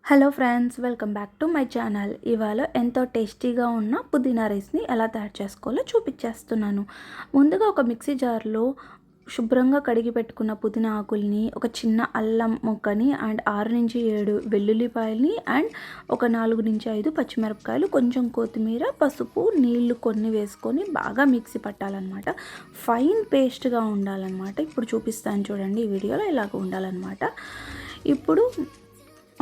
Hello friends, welcome back to my channel. ఇవాళ ఎంతో టేస్టీగా ఉన్న పుదీనా రైస్ని ఎలా తయారు చేసుకోవాలో చూపించేస్తున్నాను. ముందుగా ఒక మిక్సీ జార్లో శుభ్రంగా కడిగి పెట్టుకున్న పుదీనా ఆకుల్ని, ఒక చిన్న అల్లం ముక్కని అండ్ 6-7 వెల్లుల్లిపాయలని అండ్ ఒక 4-5 పచ్చిమిరపకాయలు, కొంచెం కొత్తిమీర, పసుపు, నీళ్లు కొన్ని వేసుకొని బాగా మిక్సీ పట్టాలన్నమాట. ఫైన్ పేస్ట్గా ఉండాలన్నమాట. ఇప్పుడు చూపిస్తాను చూడండి, ఈ వీడియోలో ఇలాగ ఉండాలన్నమాట. ఇప్పుడు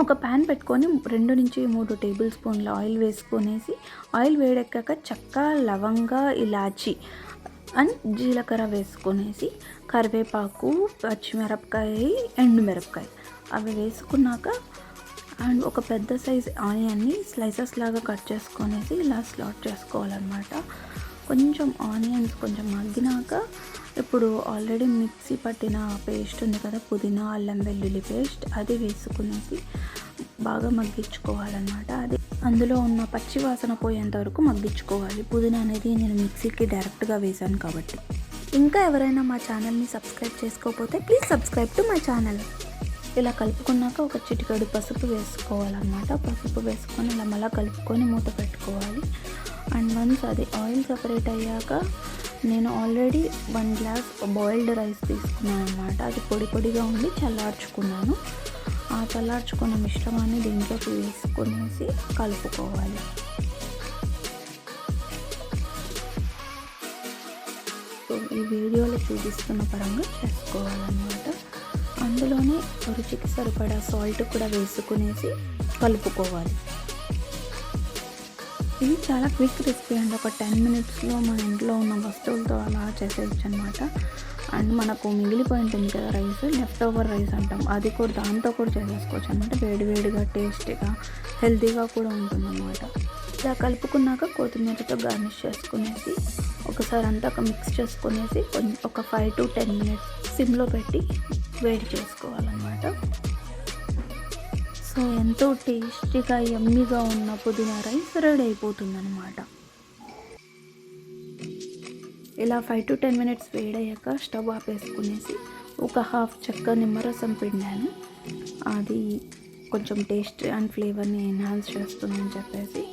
ఒక ప్యాన్ పెట్టుకొని 2-3 టేబుల్ స్పూన్ల ఆయిల్ వేసుకొనేసి, ఆయిల్ వేడెక్కాక చెక్క, లవంగ, ఇలాచి అండ్ జీలకర్ర వేసుకొనేసి, కరివేపాకు, పచ్చిమిరపకాయ, ఎండుమిరపకాయ అవి వేసుకున్నాక అండ్ ఒక పెద్ద సైజ్ ఆనియన్ని స్లైసెస్ లాగా కట్ చేసుకొనేసి ఇలా స్లాట్ చేసుకోవాలన్నమాట. కొంచెం ఆనియన్స్ కొంచెం మగ్గినాక ఇప్పుడు ఆల్రెడీ మిక్సీ పట్టిన పేస్ట్ ఉంది కదా, పుదీనా అల్లం వెల్లుల్లి పేస్ట్, అది వేసుకునేసి బాగా మగ్గించుకోవాలన్నమాట. అది అందులో ఉన్న పచ్చి వాసన పోయేంత వరకు మగ్గించుకోవాలి. పుదీనా అనేది నేను మిక్సీకి డైరెక్ట్గా వేసాను కాబట్టి. ఇంకా ఎవరైనా మా ఛానల్ని సబ్స్క్రైబ్ చేసుకోకపోతే please subscribe to my channel. ఇలా కలుపుకున్నాక ఒక చిటికెడు పసుపు వేసుకోవాలన్నమాట. పసుపు వేసుకొని ఇలా మళ్ళీ కలుపుకొని మూత పెట్టుకోవాలి. అండ్ వన్స్ అది ఆయిల్ సపరేట్ అయ్యాక నేను ఆల్రెడీ 1 గ్లాస్ బాయిల్డ్ రైస్ తీసుకున్నాను అనమాట. అది పొడి పొడిగా ఉండి చల్లార్చుకున్నాను. ఆ చల్లార్చుకున్న మిశ్రమాన్ని దీంట్లోకి వేసుకునేసి కలుపుకోవాలి. సో ఈ వీడియోలో చూపిస్తున్న పరంగా చేసుకోవాలన్నమాట. అందులోనే రుచికి సరిపడా సాల్ట్ కూడా వేసుకునేసి కలుపుకోవాలి. ఇది చాలా క్విక్ రెసిపీ అండి. ఒక 10 మినిట్స్లో మన ఇంట్లో ఉన్న వస్తువులతో అలా చేసేయచ్చు అనమాట. అండ్ మనకు మిగిలిపోయి ఉంటుంది కదా రైస్, లెఫ్ట్ ఓవర్ రైస్ అంటాం, అది కూడా దాంతో కూడా చేసేసుకోవచ్చు అనమాట. వేడివేడిగా టేస్టీగా హెల్తీగా కూడా ఉంటుందన్నమాట. ఇలా కలుపుకున్నాక కొత్తిమీరతో గార్నిష్ చేసుకునేసి ఒకసారి అంతా మిక్స్ చేసుకునేసి ఒక 5 to 10 మినిట్స్ సిమ్లో పెట్టి వేడి చేసుకోవాలన్నమాట. సో ఎంతో టేస్టీగా యమ్మీగా ఉన్న పుదీనా రైస్ రెడీ అయిపోతుందన్నమాట. ఇలా 5 to 10 మినిట్స్ వేడయ్యాక స్టవ్ ఆపేసుకునేసి ఒక హాఫ్ చెక్క నిమ్మరసం పిండాను. అది కొంచెం టేస్ట్ అండ్ ఫ్లేవర్ని ఎన్హాన్స్ చేస్తుందని చెప్పేసి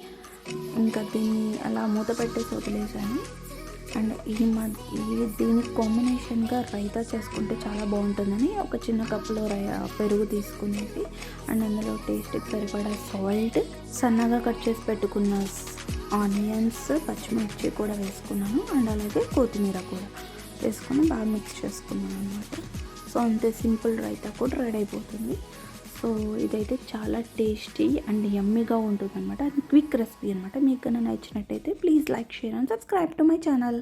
ఇంకా దీన్ని అలా మూత పెట్టేసి వదిలేసాను. అండ్ దీనికి కాంబినేషన్గా రైతా చేసుకుంటే చాలా బాగుంటుందని ఒక చిన్న కప్పులో పెరుగు తీసుకునేసి అండ్ అందులో టేస్ట్కి సరిపడా సాల్ట్, సన్నగా కట్ చేసి పెట్టుకున్న ఆనియన్స్, పచ్చిమిర్చి కూడా వేసుకున్నాను. అండ్ అలాగే కొత్తిమీర కూడా వేసుకొని బాగా మిక్స్ చేసుకున్నాను అనమాట. సో అంతే, సింపుల్ రైతా కూడా రెడీ అయిపోతుంది. సో ఇదైతే చాలా టేస్టీ అండ్ యమ్మీగా ఉంటుంది అనమాట. అది క్విక్ రెసిపీ అనమాట. మీకు కన్నా నచ్చినట్టయితే please like, share and subscribe to my channel.